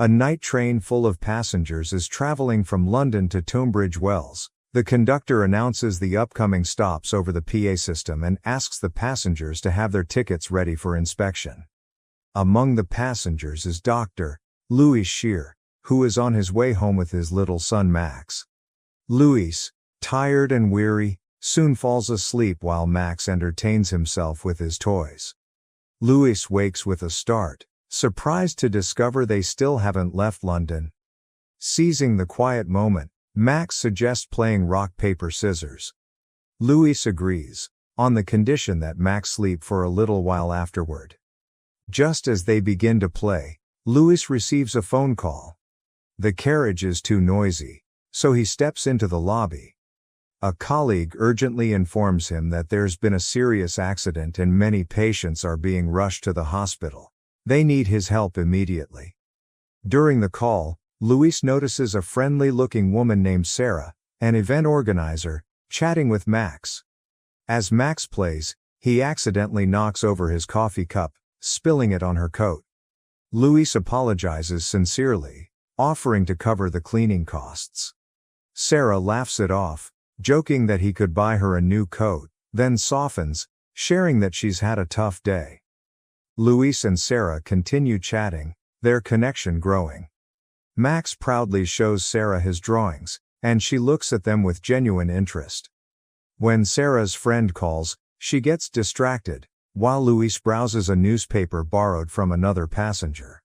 A night train full of passengers is traveling from London to Tunbridge Wells. The conductor announces the upcoming stops over the PA system and asks the passengers to have their tickets ready for inspection. Among the passengers is Dr. Louis Shear, who is on his way home with his little son Max. Louis, tired and weary, soon falls asleep while Max entertains himself with his toys. Louis wakes with a start, surprised to discover they still haven't left London. Seizing the quiet moment, Max suggests playing rock, paper, scissors. Louis agrees, on the condition that Max sleep for a little while afterward. Just as they begin to play, Louis receives a phone call. The carriage is too noisy, so he steps into the lobby. A colleague urgently informs him that there's been a serious accident and many patients are being rushed to the hospital. They need his help immediately. During the call, Louis notices a friendly-looking woman named Sarah, an event organizer, chatting with Max. As Max plays, he accidentally knocks over his coffee cup, spilling it on her coat. Louis apologizes sincerely, offering to cover the cleaning costs. Sarah laughs it off, joking that he could buy her a new coat, then softens, sharing that she's had a tough day. Louis and Sarah continue chatting, their connection growing. Max proudly shows Sarah his drawings, and she looks at them with genuine interest. When Sarah's friend calls, she gets distracted, while Louis browses a newspaper borrowed from another passenger.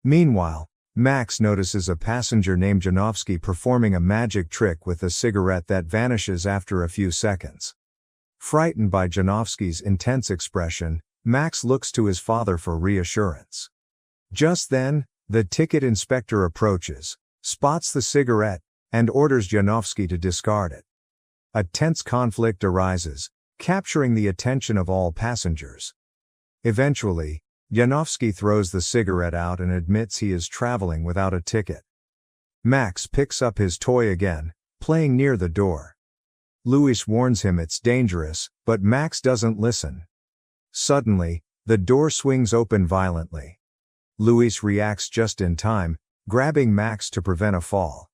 Meanwhile, Max notices a passenger named Janowski performing a magic trick with a cigarette that vanishes after a few seconds. Frightened by Janowski's intense expression, Max looks to his father for reassurance. Just then, the ticket inspector approaches, spots the cigarette, and orders Janowski to discard it. A tense conflict arises, capturing the attention of all passengers. Eventually, Janowski throws the cigarette out and admits he is traveling without a ticket. Max picks up his toy again, playing near the door. Louis warns him it's dangerous, but Max doesn't listen. Suddenly, the door swings open violently. Louis reacts just in time, grabbing Max to prevent a fall.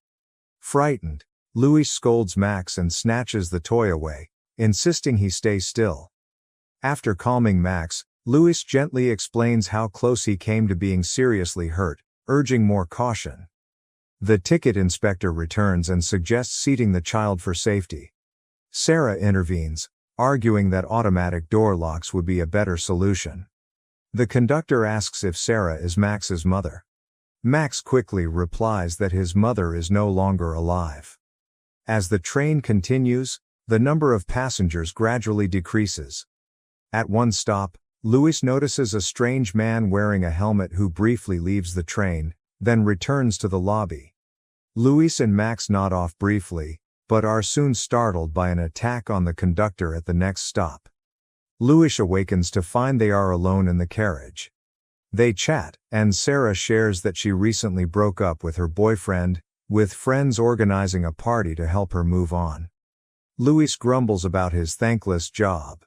Frightened, Louis scolds Max and snatches the toy away, insisting he stay still. After calming Max, Louis gently explains how close he came to being seriously hurt, urging more caution. The ticket inspector returns and suggests seating the child for safety. Sarah intervenes, arguing that automatic door locks would be a better solution. The conductor asks if Sarah is Max's mother. Max quickly replies that his mother is no longer alive. As the train continues, the number of passengers gradually decreases. At one stop, Louis notices a strange man wearing a helmet who briefly leaves the train, then returns to the lobby. Louis and Max nod off briefly, but are soon startled by an attack on the conductor at the next stop. Louis awakens to find they are alone in the carriage. They chat, and Sarah shares that she recently broke up with her boyfriend, with friends organizing a party to help her move on. Louis grumbles about his thankless job.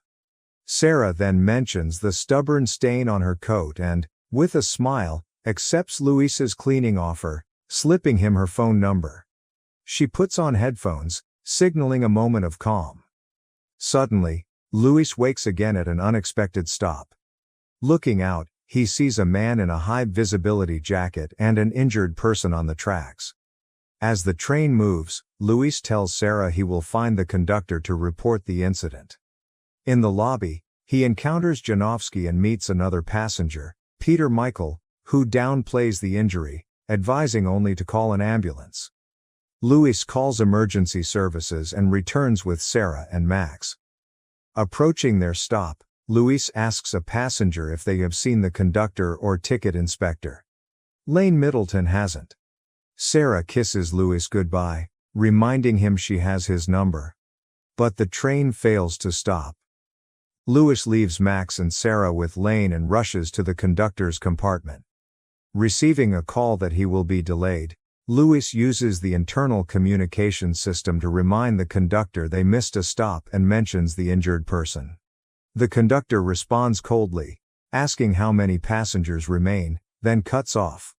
Sarah then mentions the stubborn stain on her coat and, with a smile, accepts Louis's cleaning offer, slipping him her phone number. She puts on headphones, signaling a moment of calm. Suddenly, Louis wakes again at an unexpected stop. Looking out, he sees a man in a high-visibility jacket and an injured person on the tracks. As the train moves, Louis tells Sarah he will find the conductor to report the incident. In the lobby, he encounters Janowski and meets another passenger, Peter Michael, who downplays the injury, advising only to call an ambulance. Louis calls emergency services and returns with Sarah and Max. Approaching their stop, Louis asks a passenger if they have seen the conductor or ticket inspector. Lane Middleton hasn't. Sarah kisses Louis goodbye, reminding him she has his number. But the train fails to stop. Louis leaves Max and Sarah with Lane and rushes to the conductor's compartment. Receiving a call that he will be delayed, Louis uses the internal communication system to remind the conductor they missed a stop and mentions the injured person. The conductor responds coldly, asking how many passengers remain, then cuts off.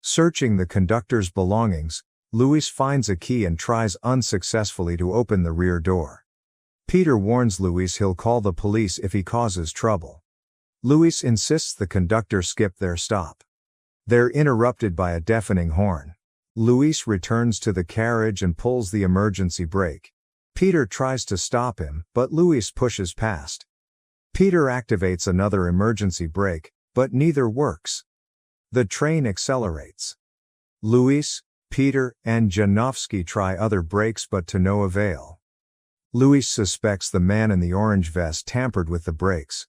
Searching the conductor's belongings, Louis finds a key and tries unsuccessfully to open the rear door. Peter warns Louis he'll call the police if he causes trouble. Louis insists the conductor skip their stop. They're interrupted by a deafening horn. Louis returns to the carriage and pulls the emergency brake. Peter tries to stop him, but Louis pushes past. Peter activates another emergency brake, but neither works. The train accelerates. Louis, Peter, and Janowski try other brakes but to no avail. Louis suspects the man in the orange vest tampered with the brakes.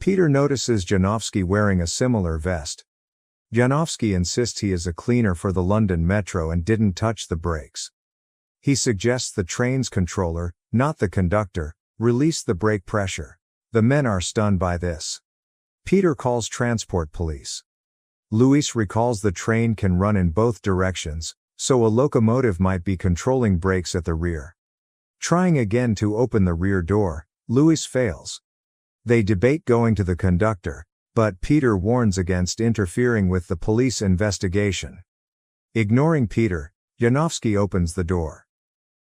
Peter notices Janowski wearing a similar vest. Janowski insists he is a cleaner for the London Metro and didn't touch the brakes. He suggests the train's controller, not the conductor, release the brake pressure. The men are stunned by this. Peter calls transport police. Louis recalls the train can run in both directions, so a locomotive might be controlling brakes at the rear. Trying again to open the rear door, Louis fails. They debate going to the conductor, but Peter warns against interfering with the police investigation. Ignoring Peter, Janowski opens the door.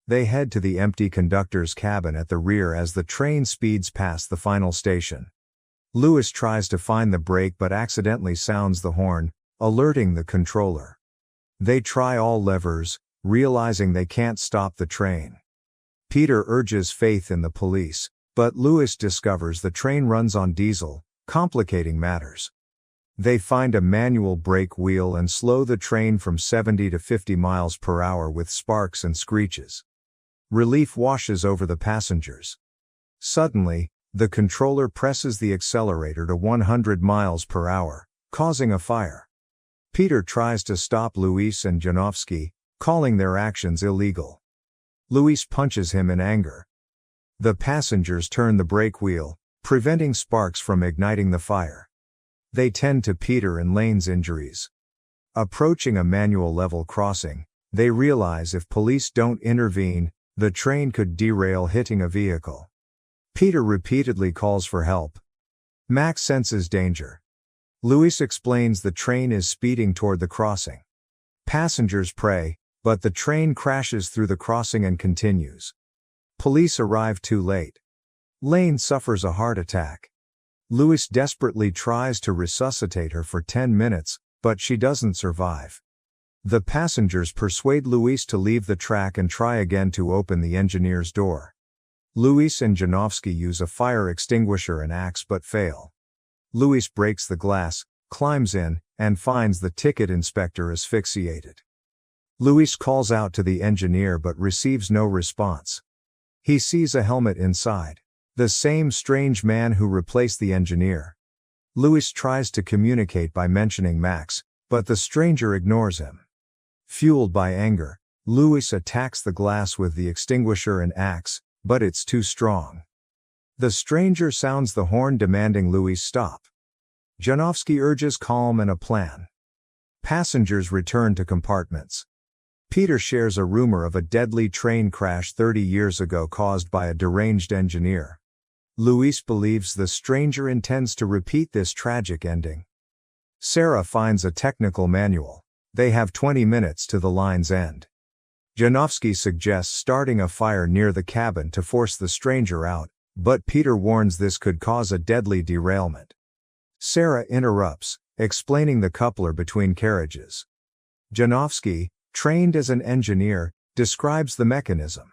They head to the empty conductor's cabin at the rear as the train speeds past the final station. Louis tries to find the brake but accidentally sounds the horn, alerting the controller. They try all levers, realizing they can't stop the train. Peter urges faith in the police, but Louis discovers the train runs on diesel, complicating matters. They find a manual brake wheel and slow the train from 70 to 50 miles per hour with sparks and screeches. Relief washes over the passengers. Suddenly, the controller presses the accelerator to 100 miles per hour, causing a fire. Peter tries to stop Louis and Janowski, calling their actions illegal. Louis punches him in anger. The passengers turn the brake wheel, preventing sparks from igniting the fire. They tend to Peter and Lane's injuries. Approaching a manual level crossing, they realize if police don't intervene, the train could derail hitting a vehicle. Peter repeatedly calls for help. Max senses danger. Louis explains the train is speeding toward the crossing. Passengers pray, but the train crashes through the crossing and continues. Police arrive too late. Lane suffers a heart attack. Louis desperately tries to resuscitate her for 10 minutes, but she doesn't survive. The passengers persuade Louis to leave the track and try again to open the engineer's door. Louis and Janowski use a fire extinguisher and axe but fail. Louis breaks the glass, climbs in, and finds the ticket inspector asphyxiated. Louis calls out to the engineer but receives no response. He sees a helmet inside. The same strange man who replaced the engineer. Louis tries to communicate by mentioning Max, but the stranger ignores him. Fueled by anger, Louis attacks the glass with the extinguisher and axe, but it's too strong. The stranger sounds the horn demanding Louis stop. Janowski urges calm and a plan. Passengers return to compartments. Peter shares a rumor of a deadly train crash 30 years ago caused by a deranged engineer. Louis believes the stranger intends to repeat this tragic ending. Sarah finds a technical manual. They have 20 minutes to the line's end. Janowski suggests starting a fire near the cabin to force the stranger out, but Peter warns this could cause a deadly derailment. Sarah interrupts, explaining the coupler between carriages. Janowski, trained as an engineer, describes the mechanism.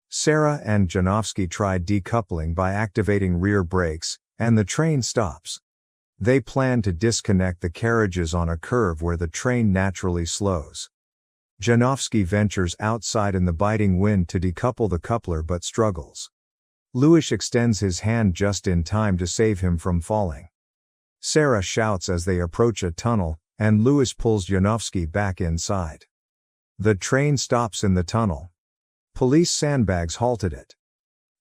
Sarah and Janowski try decoupling by activating rear brakes, and the train stops. They plan to disconnect the carriages on a curve where the train naturally slows. Janowski ventures outside in the biting wind to decouple the coupler but struggles. Louis extends his hand just in time to save him from falling. Sarah shouts as they approach a tunnel, and Louis pulls Janowski back inside. The train stops in the tunnel. Police sandbags halted it.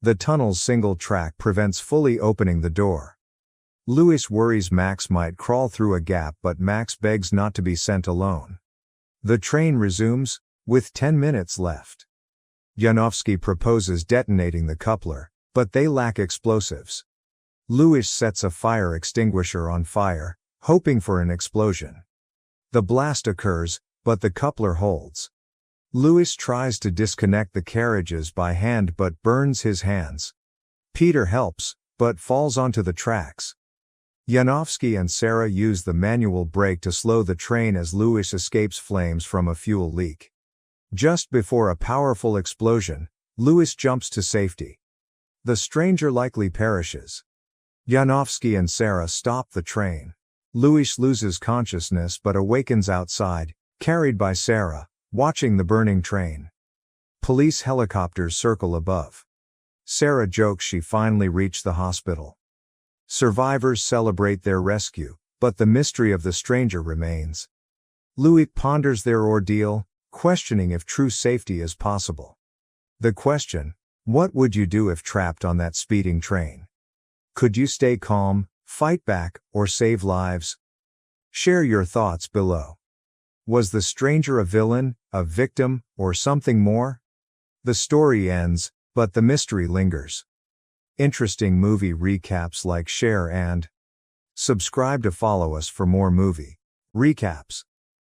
The tunnel's single track prevents fully opening the door. Louis worries Max might crawl through a gap, but Max begs not to be sent alone. The train resumes, with 10 minutes left. Janowski proposes detonating the coupler, but they lack explosives. Louis sets a fire extinguisher on fire, hoping for an explosion. The blast occurs, but the coupler holds. Louis tries to disconnect the carriages by hand but burns his hands. Peter helps, but falls onto the tracks. Yanofsky and Sarah use the manual brake to slow the train as Louis escapes flames from a fuel leak. Just before a powerful explosion, Louis jumps to safety. The stranger likely perishes. Yanofsky and Sarah stop the train. Louis loses consciousness but awakens outside, carried by Sarah, watching the burning train. Police helicopters circle above. Sarah jokes she finally reached the hospital. Survivors celebrate their rescue, but the mystery of the stranger remains. Louis ponders their ordeal, questioning if true safety is possible. The question, what would you do if trapped on that speeding train? Could you stay calm, fight back, or save lives? Share your thoughts below. Was the stranger a villain, a victim, or something more? The story ends, but the mystery lingers. Interesting movie recaps. Like, share and subscribe to follow us for more movie recaps.